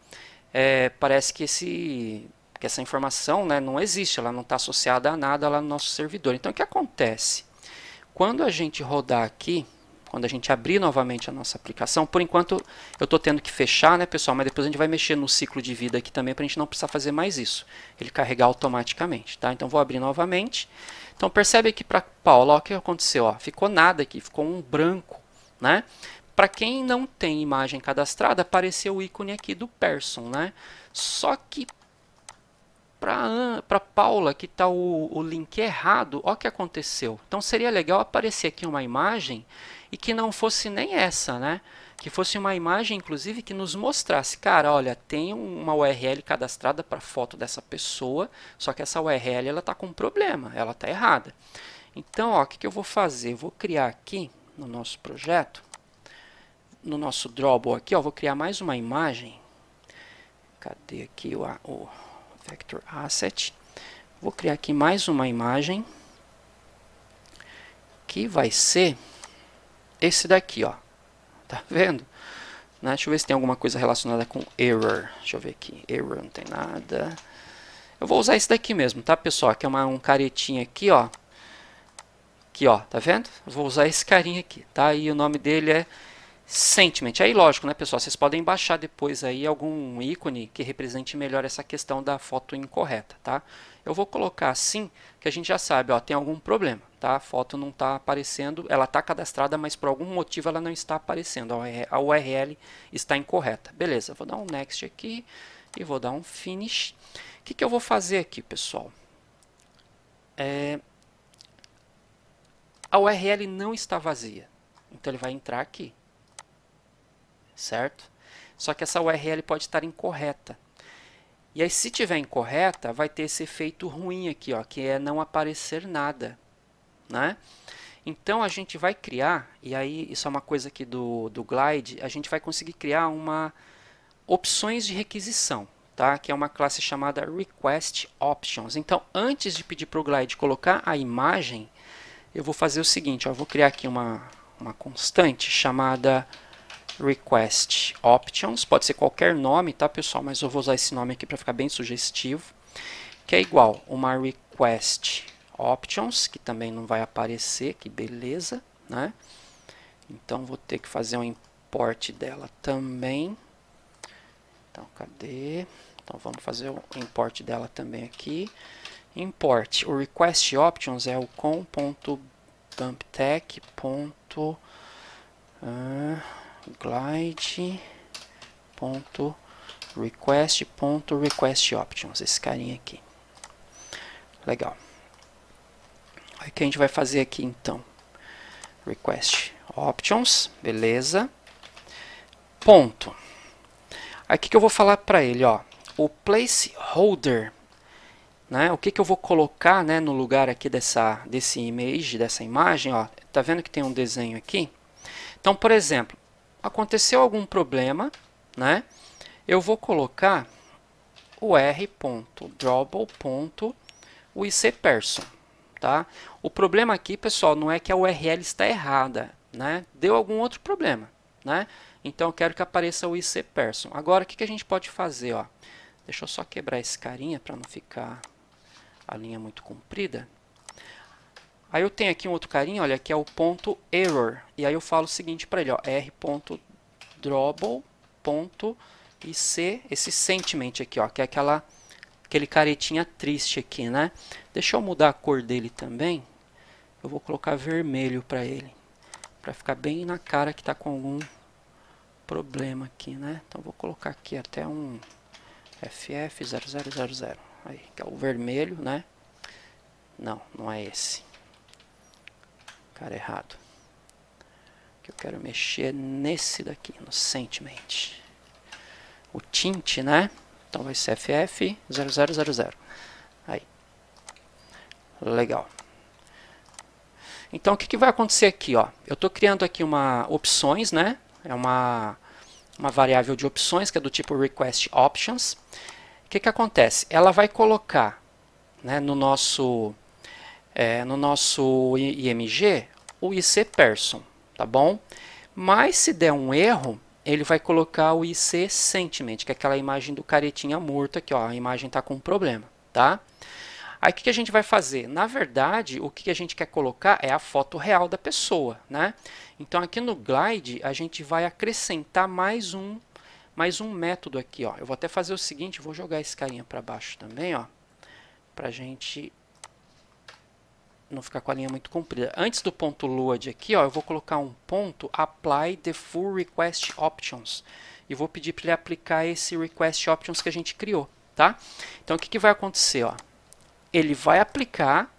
parece que essa informação, né, não existe, ela não está associada a nada lá no nosso servidor. Então o que acontece? Quando a gente rodar aqui, quando a gente abrir novamente a nossa aplicação, por enquanto eu estou tendo que fechar, né, pessoal, mas depois a gente vai mexer no ciclo de vida aqui também para a gente não precisar fazer mais isso, ele carregar automaticamente, tá? Então vou abrir novamente. Então percebe aqui para Paula, ó, o que aconteceu, ó, ficou nada aqui, ficou um branco, né? Para quem não tem imagem cadastrada, apareceu o ícone aqui do person, né? Só que para Paula, que está o link errado, olha o que aconteceu. Então seria legal aparecer aqui uma imagem e que não fosse nem essa, né? Que fosse uma imagem, inclusive, que nos mostrasse, cara, olha, tem uma URL cadastrada para foto dessa pessoa, só que essa URL ela está com um problema, ela está errada. Então, ó, o que eu vou fazer? Eu vou criar aqui no nosso projeto, no nosso drawable aqui, ó, vou criar mais uma imagem. Cadê aqui o Vector Asset? Vou criar aqui mais uma imagem que vai ser esse daqui, ó. Tá vendo? Né? Deixa eu ver se tem alguma coisa relacionada com error. Deixa eu ver aqui. Error não tem nada. Eu vou usar esse daqui mesmo, tá, pessoal? Que é um caretinha aqui, ó. Aqui, ó. Tá vendo? Eu vou usar esse carinha aqui, tá? E o nome dele é Sentiment. Aí, lógico, né, pessoal? Vocês podem baixar depois aí algum ícone que represente melhor essa questão da foto incorreta, tá? Eu vou colocar assim, que a gente já sabe, ó, tem algum problema, tá? A foto não está aparecendo, ela está cadastrada, mas por algum motivo ela não está aparecendo. A URL está incorreta. Beleza, vou dar um Next aqui e vou dar um Finish. O que eu vou fazer aqui, pessoal? A URL não está vazia, então ele vai entrar aqui. Certo? Só que essa URL pode estar incorreta. E aí, se tiver incorreta, vai ter esse efeito ruim aqui, ó, que é não aparecer nada, né? Então, a gente vai criar, e aí isso é uma coisa aqui do Glide, a gente vai conseguir criar opções de requisição, tá? Que é uma classe chamada Request Options. Então, antes de pedir para o Glide colocar a imagem, eu vou fazer o seguinte, ó, eu vou criar aqui uma constante chamada Request Options, pode ser qualquer nome, tá, pessoal? Mas eu vou usar esse nome aqui para ficar bem sugestivo, que é igual uma Request Options, que também não vai aparecer, que beleza, né? Então vou ter que fazer um import dela também. Então, cadê? Então vamos fazer o import dela também aqui. Import, o Request Options é o com.bumptech. Glide.request.requestOptions, esse carinha aqui. Legal. Aí o que a gente vai fazer aqui então? Request Options, beleza. Ponto. Aí o que eu vou falar para ele, ó? O placeholder, né? O que eu vou colocar, né, no lugar aqui desse image, dessa imagem, ó? Tá vendo que tem um desenho aqui? Então, por exemplo, aconteceu algum problema, né? Eu vou colocar o r.drawable.uicperson, tá? O problema aqui, pessoal, não é que a URL está errada, né? Deu algum outro problema, né? Então eu quero que apareça o uicperson. Agora, o que a gente pode fazer, ó? Deixa eu só quebrar esse carinha para não ficar a linha muito comprida. Aí eu tenho aqui um outro carinha, olha, que é o ponto error. E aí eu falo o seguinte para ele, ó, r.drawable.ic, esse sentiment aqui, ó, que é aquele caretinha triste aqui, né? Deixa eu mudar a cor dele também. Eu vou colocar vermelho para ele, para ficar bem na cara que está com algum problema aqui, né? Então vou colocar aqui até um FF0000, aí, que é o vermelho, né? Não, não é esse. Cara, errado. Que eu quero mexer nesse daqui, no sentiment. O tint, né? Então vai ser FF0000. Aí. Legal. Então o que vai acontecer aqui, ó? Eu estou criando aqui opções, né? É uma variável de opções que é do tipo request options. O que acontece? Ela vai colocar, né, no nosso IMG o uicperson, tá bom? Mas se der um erro, ele vai colocar o uicSentiment, que é aquela imagem do caretinha morto aqui, ó, a imagem está com problema, tá? Aí o que a gente vai fazer? Na verdade, o que a gente quer colocar é a foto real da pessoa, né? Então aqui no Glide a gente vai acrescentar mais um método aqui, ó. Eu vou até fazer o seguinte, vou jogar esse carinha para baixo também, ó, pra gente não ficar com a linha muito comprida. Antes do ponto load aqui, ó, eu vou colocar um ponto apply the full request options e vou pedir para ele aplicar esse request options que a gente criou, tá? Então o que vai acontecer, ó? Ele vai aplicar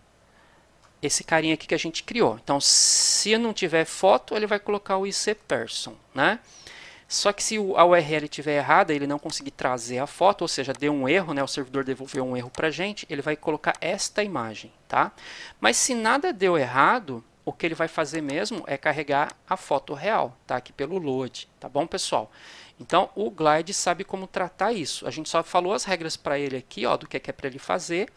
esse carinha aqui que a gente criou. Então se não tiver foto, ele vai colocar o uicperson, né? Só que se a URL estiver errada, ele não conseguir trazer a foto, ou seja, deu um erro, né, o servidor devolveu um erro para a gente, ele vai colocar esta imagem, tá? Mas se nada deu errado, o que ele vai fazer mesmo é carregar a foto real, tá? Aqui pelo load, tá bom, pessoal? Então, o Glide sabe como tratar isso. A gente só falou as regras para ele aqui, ó, do que é para ele fazer,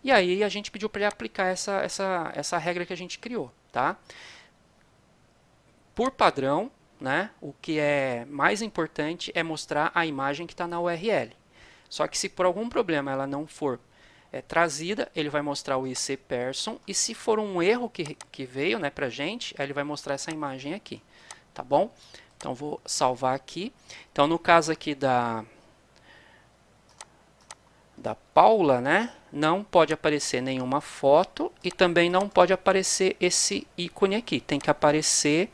e aí a gente pediu para ele aplicar essa regra que a gente criou, tá? Por padrão, né, o que é mais importante é mostrar a imagem que está na URL. Só que se por algum problema ela não for trazida, ele vai mostrar o uicperson, e se for um erro que veio, né, para a gente, ele vai mostrar essa imagem aqui, tá bom? Então vou salvar aqui. Então no caso aqui da Paula, né, não pode aparecer nenhuma foto e também não pode aparecer esse ícone aqui, tem que aparecer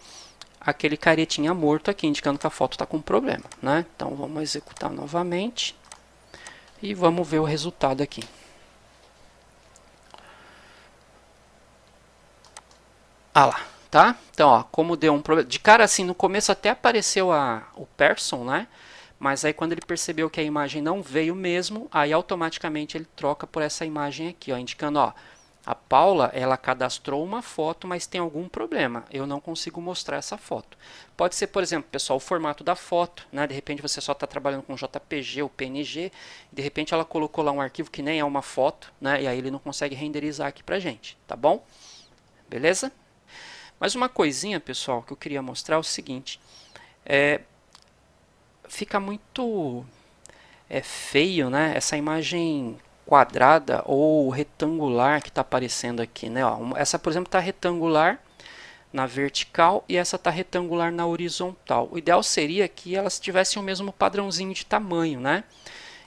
aquele caretinha morto aqui, indicando que a foto está com problema, né? Então vamos executar novamente e vamos ver o resultado aqui. Ah lá, tá? Então, ó, como deu um problema, de cara assim, no começo até apareceu o person, né? Mas aí quando ele percebeu que a imagem não veio mesmo, aí automaticamente ele troca por essa imagem aqui, ó, indicando, ó, a Paula, ela cadastrou uma foto, mas tem algum problema. Eu não consigo mostrar essa foto. Pode ser, por exemplo, pessoal, o formato da foto, né? De repente você só está trabalhando com JPG ou PNG, de repente ela colocou lá um arquivo que nem é uma foto, né? E aí ele não consegue renderizar aqui pra gente, tá bom? Beleza? Mas uma coisinha, pessoal, que eu queria mostrar é o seguinte. Fica muito feio, né? Essa imagem quadrada ou retangular que está aparecendo aqui, né? Ó, essa, por exemplo, está retangular na vertical e essa está retangular na horizontal. O ideal seria que elas tivessem o mesmo padrãozinho de tamanho, né?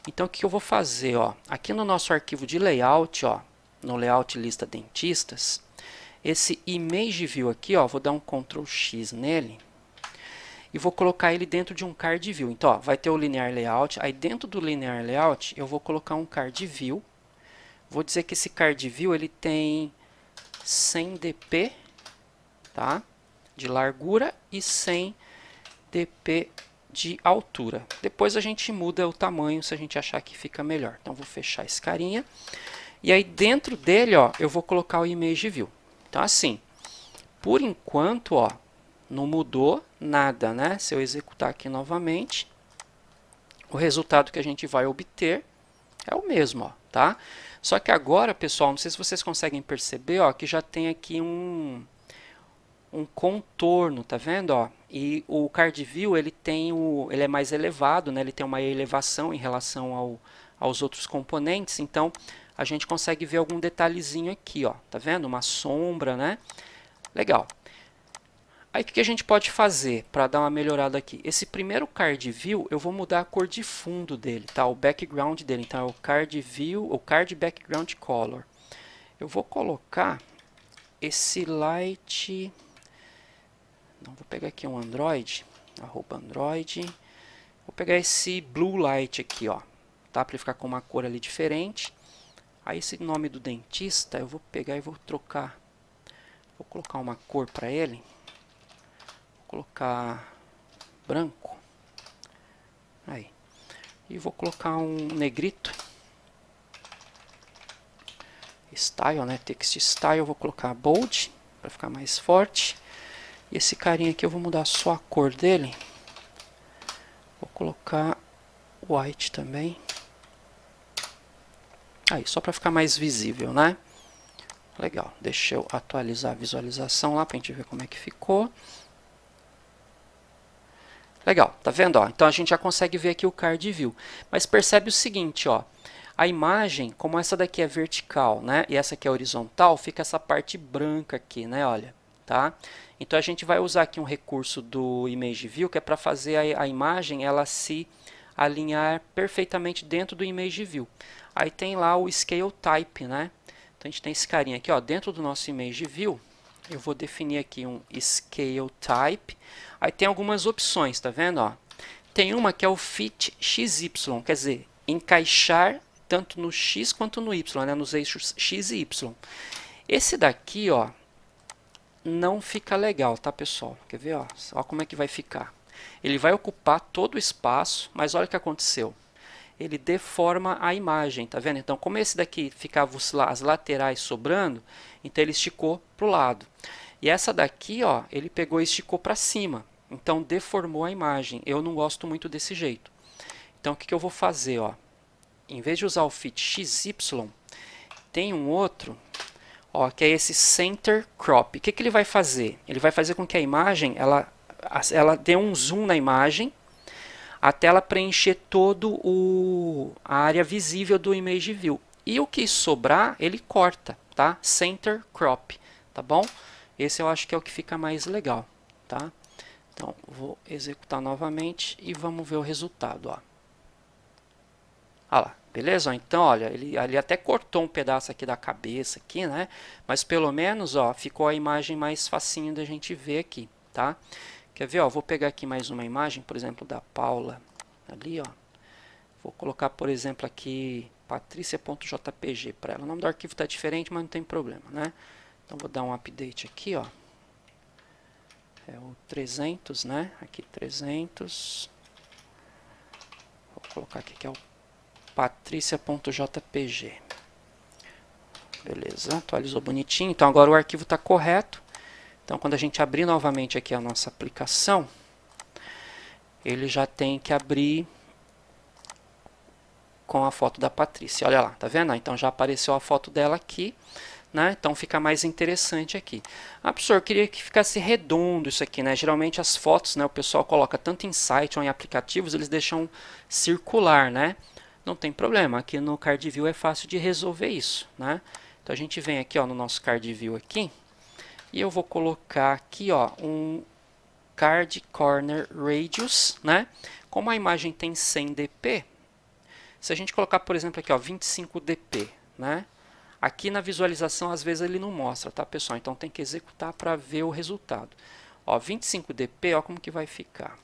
Então, o que eu vou fazer? Ó, aqui no nosso arquivo de layout, ó, no layout lista dentistas, esse image view aqui, ó, vou dar um Ctrl X nele e vou colocar ele dentro de um card view. Então, ó, vai ter o linear layout. Aí dentro do linear layout eu vou colocar um card view. Vou dizer que esse card view ele tem 100 dp, tá? De largura e 100 dp de altura. Depois a gente muda o tamanho se a gente achar que fica melhor. Então vou fechar esse carinha. E aí dentro dele, ó, eu vou colocar o image view. Então assim, por enquanto, ó, não mudou nada, né? Se eu executar aqui novamente, o resultado que a gente vai obter É o mesmo, ó, tá? Só que agora, pessoal, não sei se vocês conseguem perceber, ó, que já tem aqui um contorno, tá vendo, ó? E o card view, ele é mais elevado, né? Ele tem uma elevação em relação aos outros componentes, então a gente consegue ver algum detalhezinho aqui, ó, tá vendo? Uma sombra, né? Legal. Aí o que a gente pode fazer para dar uma melhorada aqui? Esse primeiro card view, eu vou mudar a cor de fundo dele, tá? O background dele. Então é o card view, o card background color. Eu vou colocar esse light. Não, vou pegar aqui um Android, @Android. Vou pegar esse blue light aqui, ó, tá? Para ele ficar com uma cor ali diferente. Aí esse nome do dentista, eu vou pegar e vou trocar. Vou colocar uma cor para ele. Colocar branco, aí, e vou colocar um negrito, style, né, text style, vou colocar bold, para ficar mais forte, e esse carinha aqui eu vou mudar só a cor dele, vou colocar white também, aí, só para ficar mais visível, né, legal, deixa eu atualizar a visualização lá, para a gente ver como é que ficou. Legal, tá vendo? Ó? Então a gente já consegue ver aqui o card view. Mas percebe o seguinte, ó, a imagem, como essa daqui é vertical, né, e essa aqui é horizontal, fica essa parte branca aqui, né, olha, tá? Então a gente vai usar aqui um recurso do Image View, que é para fazer a imagem ela se alinhar perfeitamente dentro do Image View. Aí tem lá o Scale Type, né? Então a gente tem esse carinha aqui, ó, dentro do nosso Image View. Eu vou definir aqui um Scale Type. Aí tem algumas opções, tá vendo? Ó? Tem uma que é o Fit XY, quer dizer, encaixar tanto no X quanto no Y, né? Nos eixos X e Y. Esse daqui, ó, não fica legal, tá, pessoal? Quer ver? Ó? Ó como é que vai ficar. Ele vai ocupar todo o espaço, mas olha o que aconteceu. Ele deforma a imagem, tá vendo? Então, como esse daqui ficava as laterais sobrando, então ele esticou para o lado. E essa daqui, ó, ele pegou e esticou para cima. Então, deformou a imagem. Eu não gosto muito desse jeito. Então, o que eu vou fazer? Ó? Em vez de usar o Fit XY, tem um outro, ó, que é esse Center Crop. O que ele vai fazer? Ele vai fazer com que a imagem ela dê um zoom na imagem, até ela preencher todo a área visível do Image View. E o que sobrar, ele corta, tá? Center Crop, tá bom? Esse eu acho que é o que fica mais legal, tá? Então, vou executar novamente e vamos ver o resultado, ó. Olha lá, beleza? Então, olha, ele até cortou um pedaço aqui da cabeça, aqui, né? Mas pelo menos, ó, ficou a imagem mais facinho da gente ver aqui, tá? Quer ver? Ó, vou pegar aqui mais uma imagem, por exemplo, da Paula, ali, ó. Vou colocar, por exemplo, aqui patricia.jpg para ela. O nome do arquivo está diferente, mas não tem problema, né? Então, vou dar um update aqui, ó. É o 300, né? Aqui 300. Vou colocar aqui que é o patricia.jpg. Beleza, atualizou bonitinho. Então, agora o arquivo está correto. Então, quando a gente abrir novamente aqui a nossa aplicação, ele já tem que abrir com a foto da Patrícia. Olha lá, tá vendo? Então, já apareceu a foto dela aqui, né? Então, fica mais interessante aqui. Ah, professor, eu queria que ficasse redondo isso aqui, né? Geralmente, as fotos, né, o pessoal coloca tanto em site ou em aplicativos, eles deixam circular, né? Não tem problema. Aqui no Card View é fácil de resolver isso, né? Então, a gente vem aqui, ó, no nosso Card View aqui, e eu vou colocar aqui, ó, um Card Corner Radius, né? Como a imagem tem 100 dp, se a gente colocar, por exemplo, aqui, ó, 25 dp, né? Aqui na visualização, às vezes, ele não mostra, tá, pessoal? Então, tem que executar para ver o resultado. Ó, 25 dp, ó, como que vai ficar.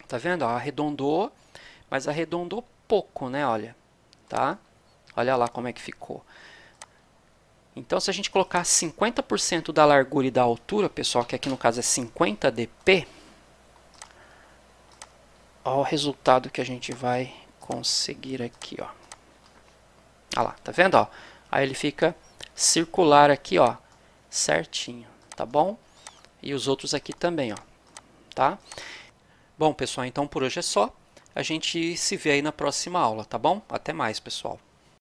Tá vendo? Ó, arredondou, mas arredondou pouco, né? Olha, tá? Olha lá como é que ficou. Então, se a gente colocar 50% da largura e da altura, pessoal, que aqui no caso é 50 dp, olha o resultado que a gente vai conseguir aqui, ó. Olha lá, tá vendo? Ó? Aí ele fica circular aqui, ó, certinho, tá bom? E os outros aqui também, ó, tá? Bom, pessoal, então por hoje é só. A gente se vê aí na próxima aula, tá bom? Até mais, pessoal.